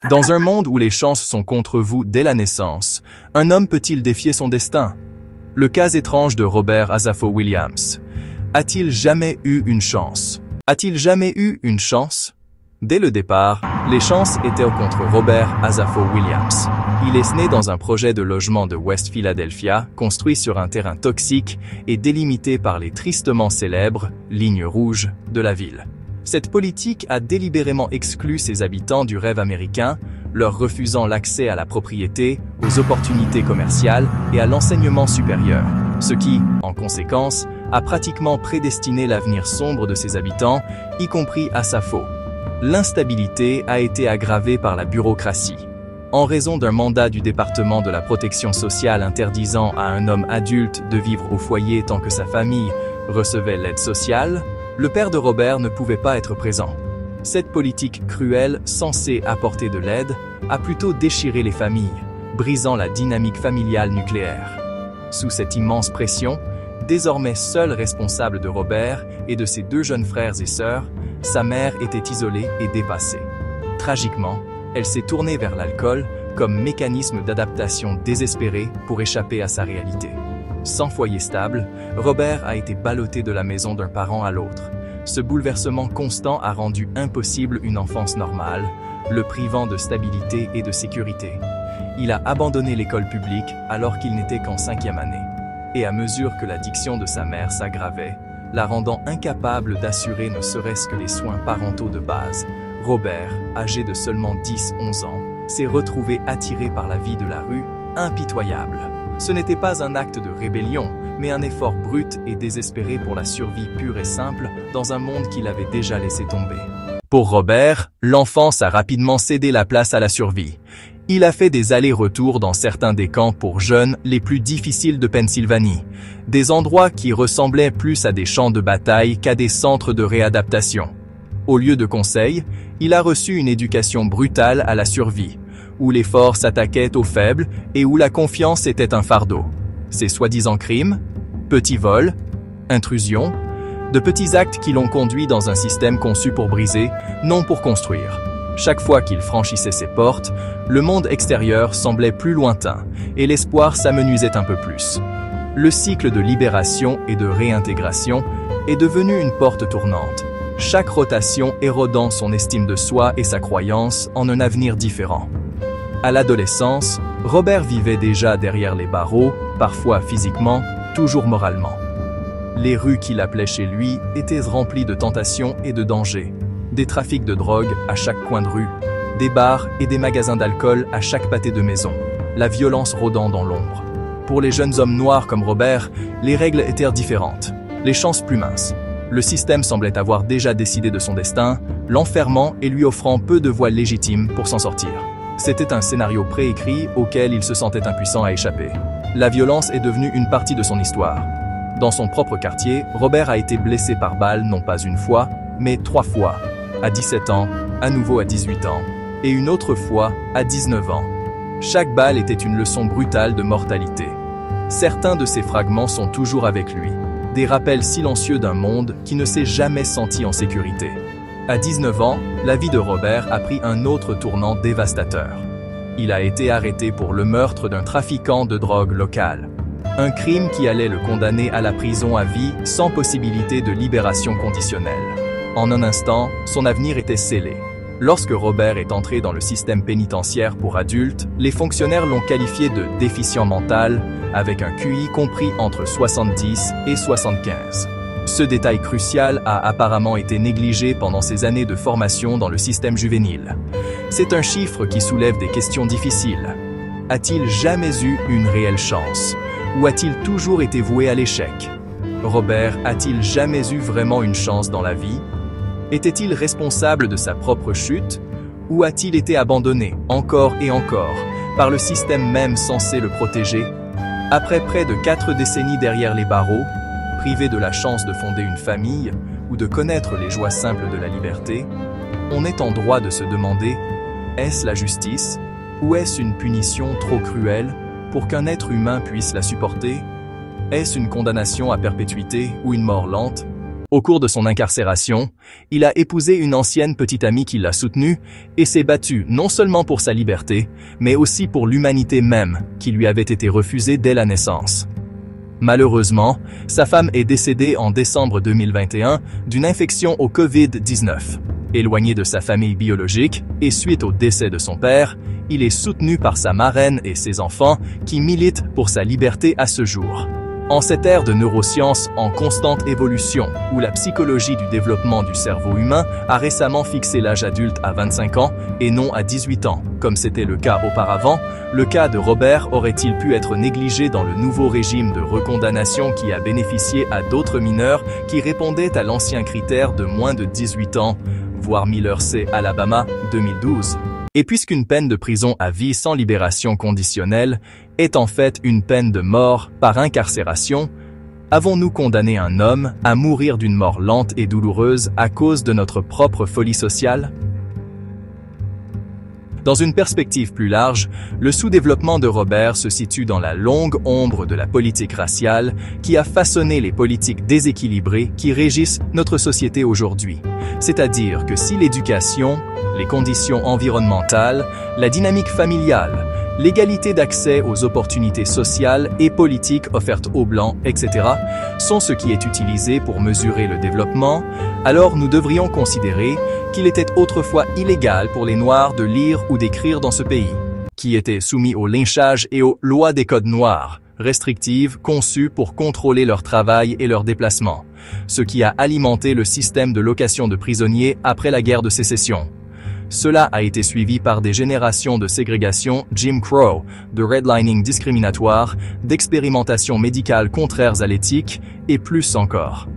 Dans un monde où les chances sont contre vous dès la naissance, un homme peut-il défier son destin? Le cas étrange de Robert Asafo Williams. A-t-il jamais eu une chance? A-t-il jamais eu une chance? Dès le départ, les chances étaient contre Robert Asafo Williams. Il est né dans un projet de logement de West Philadelphia, construit sur un terrain toxique et délimité par les tristement célèbres lignes rouges de la ville. Cette politique a délibérément exclu ses habitants du rêve américain, leur refusant l'accès à la propriété, aux opportunités commerciales et à l'enseignement supérieur, ce qui, en conséquence, a pratiquement prédestiné l'avenir sombre de ses habitants, y compris Asafo. L'instabilité a été aggravée par la bureaucratie. En raison d'un mandat du département de la protection sociale interdisant à un homme adulte de vivre au foyer tant que sa famille recevait l'aide sociale, le père de Robert ne pouvait pas être présent. Cette politique cruelle, censée apporter de l'aide, a plutôt déchiré les familles, brisant la dynamique familiale nucléaire. Sous cette immense pression, désormais seul responsable de Robert et de ses deux jeunes frères et sœurs, sa mère était isolée et dépassée. Tragiquement, elle s'est tournée vers l'alcool comme mécanisme d'adaptation désespéré pour échapper à sa réalité. Sans foyer stable, Robert a été ballotté de la maison d'un parent à l'autre. Ce bouleversement constant a rendu impossible une enfance normale, le privant de stabilité et de sécurité. Il a abandonné l'école publique alors qu'il n'était qu'en 5e année. Et à mesure que l'addiction de sa mère s'aggravait, la rendant incapable d'assurer ne serait-ce que les soins parentaux de base, Robert, âgé de seulement 10-11 ans, s'est retrouvé attiré par la vie de la rue, impitoyable. Ce n'était pas un acte de rébellion, mais un effort brut et désespéré pour la survie pure et simple dans un monde qu'il avait déjà laissé tomber. Pour Robert, l'enfance a rapidement cédé la place à la survie. Il a fait des allers-retours dans certains des camps pour jeunes les plus difficiles de Pennsylvanie, des endroits qui ressemblaient plus à des champs de bataille qu'à des centres de réadaptation. Au lieu de conseils, il a reçu une éducation brutale à la survie, où l'effort s'attaquait aux faibles et où la confiance était un fardeau. Ces soi-disant crimes, petits vols, intrusions, de petits actes qui l'ont conduit dans un système conçu pour briser, non pour construire. Chaque fois qu'il franchissait ses portes, le monde extérieur semblait plus lointain et l'espoir s'amenuisait un peu plus. Le cycle de libération et de réintégration est devenu une porte tournante, chaque rotation érodant son estime de soi et sa croyance en un avenir différent. À l'adolescence, Robert vivait déjà derrière les barreaux, parfois physiquement, toujours moralement. Les rues qu'il appelait chez lui étaient remplies de tentations et de dangers, des trafics de drogue à chaque coin de rue, des bars et des magasins d'alcool à chaque pâté de maison, la violence rôdant dans l'ombre. Pour les jeunes hommes noirs comme Robert, les règles étaient différentes, les chances plus minces. Le système semblait avoir déjà décidé de son destin, l'enfermant et lui offrant peu de voies légitimes pour s'en sortir. C'était un scénario préécrit auquel il se sentait impuissant à échapper. La violence est devenue une partie de son histoire. Dans son propre quartier, Robert a été blessé par balle non pas une fois, mais 3 fois. À 17 ans, à nouveau à 18 ans, et une autre fois à 19 ans. Chaque balle était une leçon brutale de mortalité. Certains de ces fragments sont toujours avec lui, des rappels silencieux d'un monde qui ne s'est jamais senti en sécurité. À 19 ans, la vie de Robert a pris un autre tournant dévastateur. Il a été arrêté pour le meurtre d'un trafiquant de drogue local. Un crime qui allait le condamner à la prison à vie sans possibilité de libération conditionnelle. En un instant, son avenir était scellé. Lorsque Robert est entré dans le système pénitentiaire pour adultes, les fonctionnaires l'ont qualifié de déficient mental, avec un QI compris entre 70 et 75. Ce détail crucial a apparemment été négligé pendant ses années de formation dans le système juvénile. C'est un chiffre qui soulève des questions difficiles. A-t-il jamais eu une réelle chance? Ou a-t-il toujours été voué à l'échec? Robert a-t-il jamais eu vraiment une chance dans la vie? Était-il responsable de sa propre chute? Ou a-t-il été abandonné, encore et encore, par le système même censé le protéger? Après près de 4 décennies derrière les barreaux, privé de la chance de fonder une famille ou de connaître les joies simples de la liberté, on est en droit de se demander, est-ce la justice ou est-ce une punition trop cruelle pour qu'un être humain puisse la supporter? Est-ce une condamnation à perpétuité ou une mort lente? Au cours de son incarcération, il a épousé une ancienne petite amie qui l'a soutenu et s'est battu non seulement pour sa liberté, mais aussi pour l'humanité même, qui lui avait été refusée dès la naissance. Malheureusement, sa femme est décédée en décembre 2021 d'une infection au Covid-19. Éloigné de sa famille biologique et suite au décès de son père, il est soutenu par sa marraine et ses enfants qui militent pour sa liberté à ce jour. En cette ère de neurosciences en constante évolution, où la psychologie du développement du cerveau humain a récemment fixé l'âge adulte à 25 ans et non à 18 ans, comme c'était le cas auparavant, le cas de Robert aurait-il pu être négligé dans le nouveau régime de recondamnation qui a bénéficié à d'autres mineurs qui répondaient à l'ancien critère de moins de 18 ans, voir Miller C. Alabama, 2012. Et puisqu'une peine de prison à vie sans libération conditionnelle est en fait une peine de mort par incarcération, avons-nous condamné un homme à mourir d'une mort lente et douloureuse à cause de notre propre folie sociale? Dans une perspective plus large, le sous-développement de Robert se situe dans la longue ombre de la politique raciale qui a façonné les politiques déséquilibrées qui régissent notre société aujourd'hui. C'est-à-dire que si l'éducation, les conditions environnementales, la dynamique familiale, l'égalité d'accès aux opportunités sociales et politiques offertes aux Blancs, etc., sont ce qui est utilisé pour mesurer le développement, alors nous devrions considérer qu'il était autrefois illégal pour les Noirs de lire ou d'écrire dans ce pays, qui était soumis au lynchage et aux lois des codes noirs, restrictives conçues pour contrôler leur travail et leurs déplacements, ce qui a alimenté le système de location de prisonniers après la guerre de sécession. Cela a été suivi par des générations de ségrégation Jim Crow, de redlining discriminatoire, d'expérimentations médicales contraires à l'éthique, et plus encore.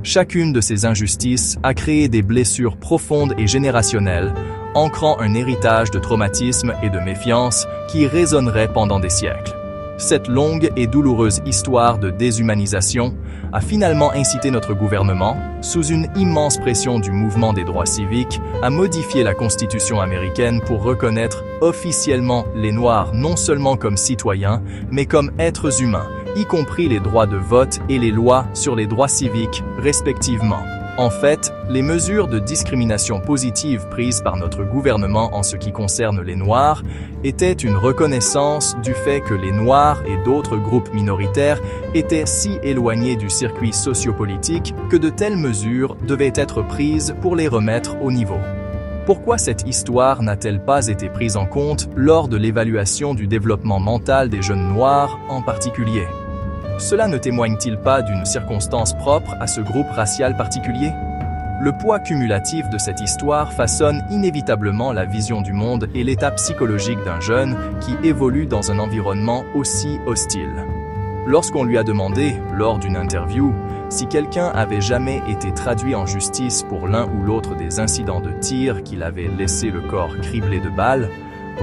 Chacune de ces injustices a créé des blessures profondes et générationnelles, ancrant un héritage de traumatisme et de méfiance qui résonnerait pendant des siècles. Cette longue et douloureuse histoire de déshumanisation a finalement incité notre gouvernement, sous une immense pression du mouvement des droits civiques, à modifier la Constitution américaine pour reconnaître officiellement les Noirs non seulement comme citoyens, mais comme êtres humains, y compris les droits de vote et les lois sur les droits civiques, respectivement. En fait, les mesures de discrimination positive prises par notre gouvernement en ce qui concerne les Noirs étaient une reconnaissance du fait que les Noirs et d'autres groupes minoritaires étaient si éloignés du circuit sociopolitique que de telles mesures devaient être prises pour les remettre au niveau. Pourquoi cette histoire n'a-t-elle pas été prise en compte lors de l'évaluation du développement mental des jeunes Noirs en particulier? Cela ne témoigne-t-il pas d'une circonstance propre à ce groupe racial particulier? Le poids cumulatif de cette histoire façonne inévitablement la vision du monde et l'état psychologique d'un jeune qui évolue dans un environnement aussi hostile. Lorsqu'on lui a demandé, lors d'une interview, si quelqu'un avait jamais été traduit en justice pour l'un ou l'autre des incidents de tir qu'il avait laissé le corps criblé de balles,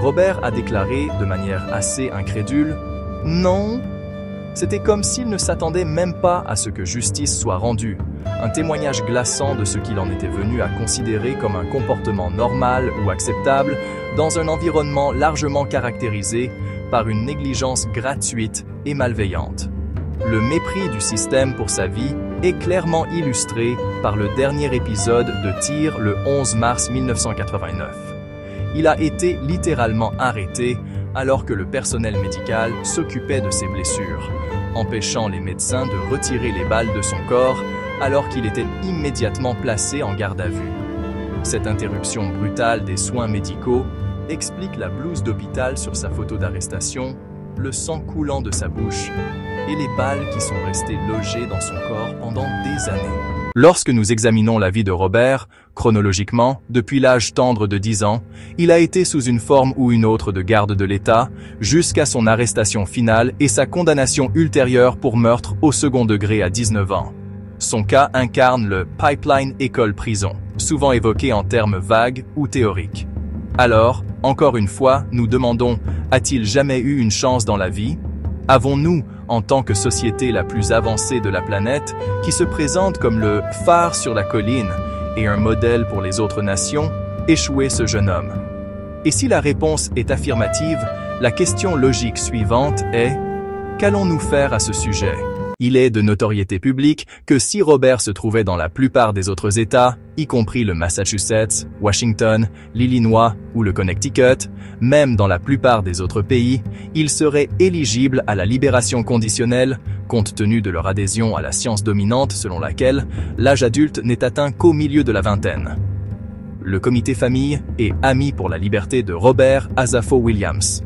Robert a déclaré de manière assez incrédule « Non ». C'était comme s'il ne s'attendait même pas à ce que justice soit rendue, un témoignage glaçant de ce qu'il en était venu à considérer comme un comportement normal ou acceptable dans un environnement largement caractérisé par une négligence gratuite et malveillante. Le mépris du système pour sa vie est clairement illustré par le dernier épisode de tir le 11 mars 1989. Il a été littéralement arrêté alors que le personnel médical s'occupait de ses blessures, empêchant les médecins de retirer les balles de son corps alors qu'il était immédiatement placé en garde à vue. Cette interruption brutale des soins médicaux explique la blouse d'hôpital sur sa photo d'arrestation, le sang coulant de sa bouche et les balles qui sont restées logées dans son corps pendant des années. Lorsque nous examinons la vie de Robert, chronologiquement, depuis l'âge tendre de 10 ans, il a été sous une forme ou une autre de garde de l'État, jusqu'à son arrestation finale et sa condamnation ultérieure pour meurtre au second degré à 19 ans. Son cas incarne le « pipeline école-prison », souvent évoqué en termes vagues ou théoriques. Alors, encore une fois, nous demandons, a-t-il jamais eu une chance dans la vie? Avons-nous, en tant que société la plus avancée de la planète, qui se présente comme le phare sur la colline et un modèle pour les autres nations, échoué ce jeune homme? Et si la réponse est affirmative, la question logique suivante est: qu'allons-nous faire à ce sujet? Il est de notoriété publique que si Robert se trouvait dans la plupart des autres États, y compris le Massachusetts, Washington, l'Illinois ou le Connecticut, même dans la plupart des autres pays, il serait éligible à la libération conditionnelle, compte tenu de leur adhésion à la science dominante selon laquelle l'âge adulte n'est atteint qu'au milieu de la vingtaine. Le Comité Famille et Amis pour la liberté de Robert Asapho Williams.